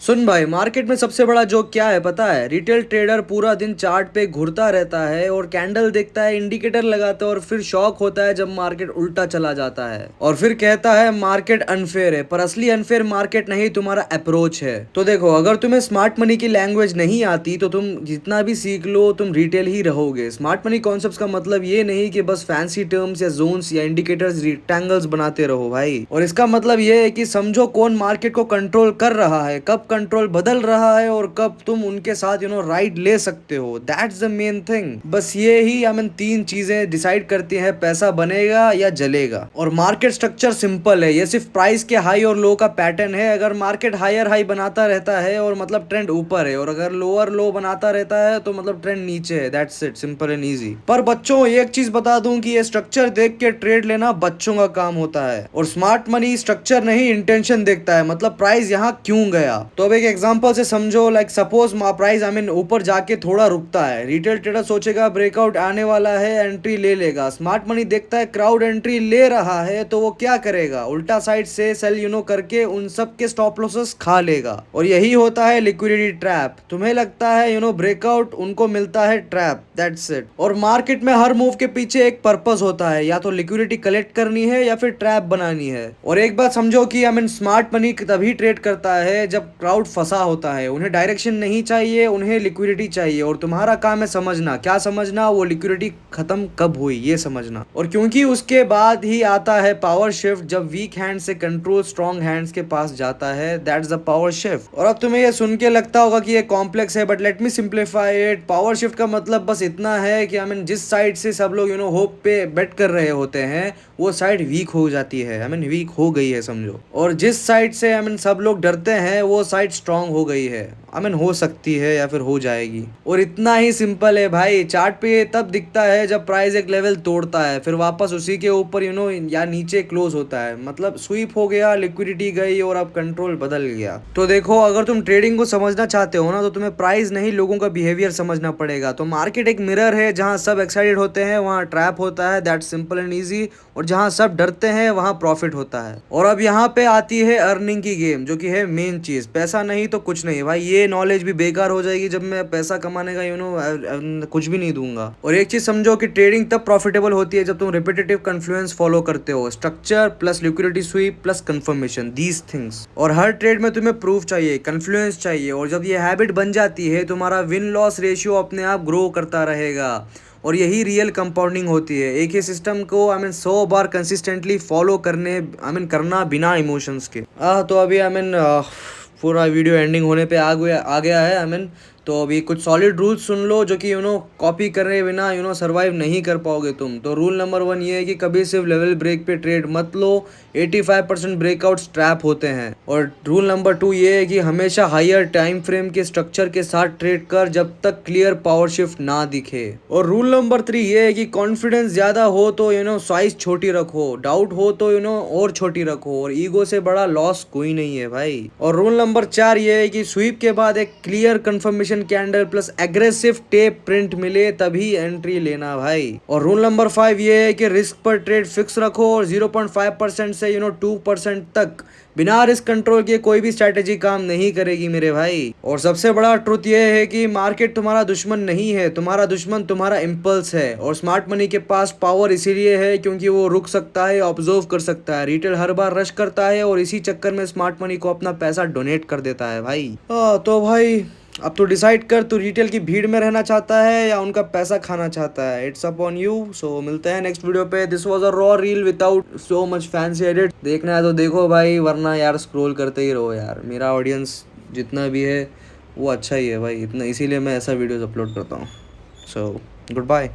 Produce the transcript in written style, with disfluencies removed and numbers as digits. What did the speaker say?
सुन भाई, मार्केट में सबसे बड़ा जोक क्या है पता है? रिटेल ट्रेडर पूरा दिन चार्ट पे घूरता रहता है और कैंडल देखता है, इंडिकेटर लगाता है और फिर शॉक होता है जब मार्केट उल्टा चला जाता है और फिर कहता है मार्केट अनफेयर है। पर असली अनफेयर मार्केट नहीं, तुम्हारा अप्रोच है। तो देखो, अगर तुम्हें स्मार्ट मनी की लैंग्वेज नहीं आती तो तुम जितना भी सीख लो तुम रिटेल ही रहोगे। स्मार्ट मनी कॉन्सेप्ट का मतलब ये नहीं कि बस फैंसी टर्म्स या जोन्स या इंडिकेटर्स रेक्टेंगल्स बनाते रहो भाई। और इसका मतलब ये है कि समझो कौन मार्केट को कंट्रोल कर रहा है, कब कंट्रोल बदल रहा है और कब तुम उनके साथ राइड ले सकते हो। That's the main thing. बस ये ही तीन चीजें डिसाइड करती हैं पैसा बनेगा या जलेगा। और मार्केट स्ट्रक्चर सिंपल है, ये सिर्फ प्राइस के हाई और लो का पैटर्न है। अगर मार्केट हायर हाई बनाता रहता है और मतलब ट्रेंड ऊपर है, और अगर लोअर लो बनाता रहता है तो मतलब ट्रेंड नीचे है। That's it, simple and easy. पर बच्चों, एक चीज बता दूं कि ये स्ट्रक्चर देख के ट्रेड लेना बच्चों का काम होता है और स्मार्ट मनी स्ट्रक्चर नहीं, इंटेंशन देखता है। मतलब प्राइस यहाँ क्यों गया। तो अब एक एग्जांपल से समझो। लाइक सपोज प्राइस ऊपर जाके थोड़ा रुकता है, रिटेल ट्रेडर सोचेगा ब्रेकआउट आने वाला है, एंट्री ले लेगा। स्मार्ट मनी देखता है क्राउड एंट्री ले रहा है तो वो क्या करेगा, उल्टा साइड से सेल करके उन सब के स्टॉप लॉसेस खा लेगा। और यही होता है लिक्विडिटी ट्रैप। तुम्हें लगता है ब्रेकआउट, उनको मिलता है ट्रैप। That's it. और मार्केट में हर मूव के पीछे एक पर्पस होता है, या तो लिक्विडिटी कलेक्ट करनी है या फिर ट्रैप बनानी है। और एक बात समझो कि स्मार्ट मनी तभी ट्रेड करता है जब क्राउड फंसा होता है। उन्हें डायरेक्शन नहीं चाहिए, उन्हें लिक्विडिटी चाहिए। और तुम्हारा काम है समझना। क्या समझना? वो लिक्विडिटी खत्म कब हुई ये समझना। और क्योंकि उसके बाद ही आता है पावर शिफ्ट, जब वीक हैंड से कंट्रोल स्ट्रॉन्ग हैंड्स के पास जाता है। That's the power shift. और अब तुम्हें ये सुन के लगता होगा कि ये कॉम्प्लेक्स है, but let me simplify it. Power shift का मतलब बस इतना है कि जिस साइड से सब लोग होप पे बेट कर रहे होते हैं, वो साइड वीक हो जाती है। वीक हो गई है समझो। और जिस साइड से सब लोग डरते हैं, वो साइड स्ट्रांग हो गई है। हो सकती है या फिर हो जाएगी। और इतना ही सिंपल है भाई। चार्ट पे ये तब दिखता है जब प्राइस एक लेवल तोड़ता है, फिर वापस उसी के ऊपर या नीचे क्लोज होता है। मतलब स्वीप हो गया, लिक्विडिटी गई और अब कंट्रोल बदल गया। तो देखो, अगर तुम ट्रेडिंग को समझना चाहते हो ना, तो तुम्हें प्राइस नहीं, लोगों का बिहेवियर समझना पड़ेगा। तो मार्केट एक मिरर है, जहां सब एक्साइटेड होते हैं वहां ट्रैप होता है। That's simple and easy. और जहां सब डरते हैं वहां प्रॉफिट होता है। और अब यहाँ पे आती है अर्निंग की गेम, जो कि है मेन चीज। पैसा नहीं तो कुछ नहीं भाई। ये नॉलेज भी बेकार हो जाएगी जब मैं पैसा कमाने का कुछ भी नहीं दूंगा। और एक चीज समझो कि ट्रेडिंग तब प्रॉफिटेबल होती है जब तुम रिपीटेटिव कन्फ्लुएंस फॉलो करते हो। Structure plus liquidity SVEEP plus confirmation, these things. और हर ट्रेड में तुम्हें प्रूफ चाहिए, कन्फ्लुएंस चाहिए। और जब ये हैबिट बन जाती है, तुम्हारा विन लॉस रेशियो अपने आप ग्रो करता रहेगा। और यही रियल कंपाउंडिंग होती है। एक ही सिस्टम को 100 बार कंसिस्टेंटली फॉलो करना बिना इमोशंस के। तो अभी पूरा वीडियो एंडिंग होने पे आ गया है। तो अभी कुछ सॉलिड रूल्स सुन लो, जो कि कॉपी करे बिना सर्वाइव नहीं कर पाओगे तुम। तो रूल नंबर 1 ये है कि कभी सिर्फ लेवल ब्रेक पे ट्रेड मत लो। 85% ब्रेकआउट्स ट्रैप होते हैं। और रूल नंबर 2 ये है कि हमेशा हायर टाइम फ्रेम के स्ट्रक्चर के साथ ट्रेड कर जब तक क्लियर पावर शिफ्ट ना दिखे। और रूल नंबर 3 ये है कि कॉन्फिडेंस ज्यादा हो तो साइज छोटी रखो, डाउट हो तो और छोटी रखो। और ईगो से बड़ा लॉस कोई नहीं है भाई। और रूल नंबर 4 ये है कि स्वीप के बाद एक clear confirmation candle plus aggressive tape print मिले तभी एंट्री लेना भाई। और रूल नंबर 5 ये है कि रिस्क पर ट्रेड फिक्स रखो और 0.5% से 2% तक बिना रिस्क कंट्रोल के कोई भी स्ट्रेटेजी काम नहीं करेगी मेरे भाई। और सबसे बड़ा ट्रुथ ये है कि मार्केट तुम्हारा दुश्मन नहीं है, तुम्हारा दुश्मन तुम्हारा इम्पल्स है। और स्मार्ट मनी के पास पावर इसीलिए है क्योंकि वो रुक सकता है, ऑब्जर्व कर सकता है। रिटेल हर बार रश करता है और इसी चक्कर में स्मार्ट मनी को अपना पैसा डोनेट कर देता है भाई। तो भाई, अब तो डिसाइड कर, तू रिटेल की भीड़ में रहना चाहता है या उनका पैसा खाना चाहता है। It's upon you. सो मिलते हैं नेक्स्ट वीडियो पे। This was a raw reel without so much fancy edit. देखना है तो देखो भाई, वरना यार स्क्रॉल करते ही रहो यार। मेरा ऑडियंस जितना भी है वो अच्छा ही है भाई, इतना, इसीलिए मैं ऐसा वीडियोस अपलोड करता हूँ। So good bye.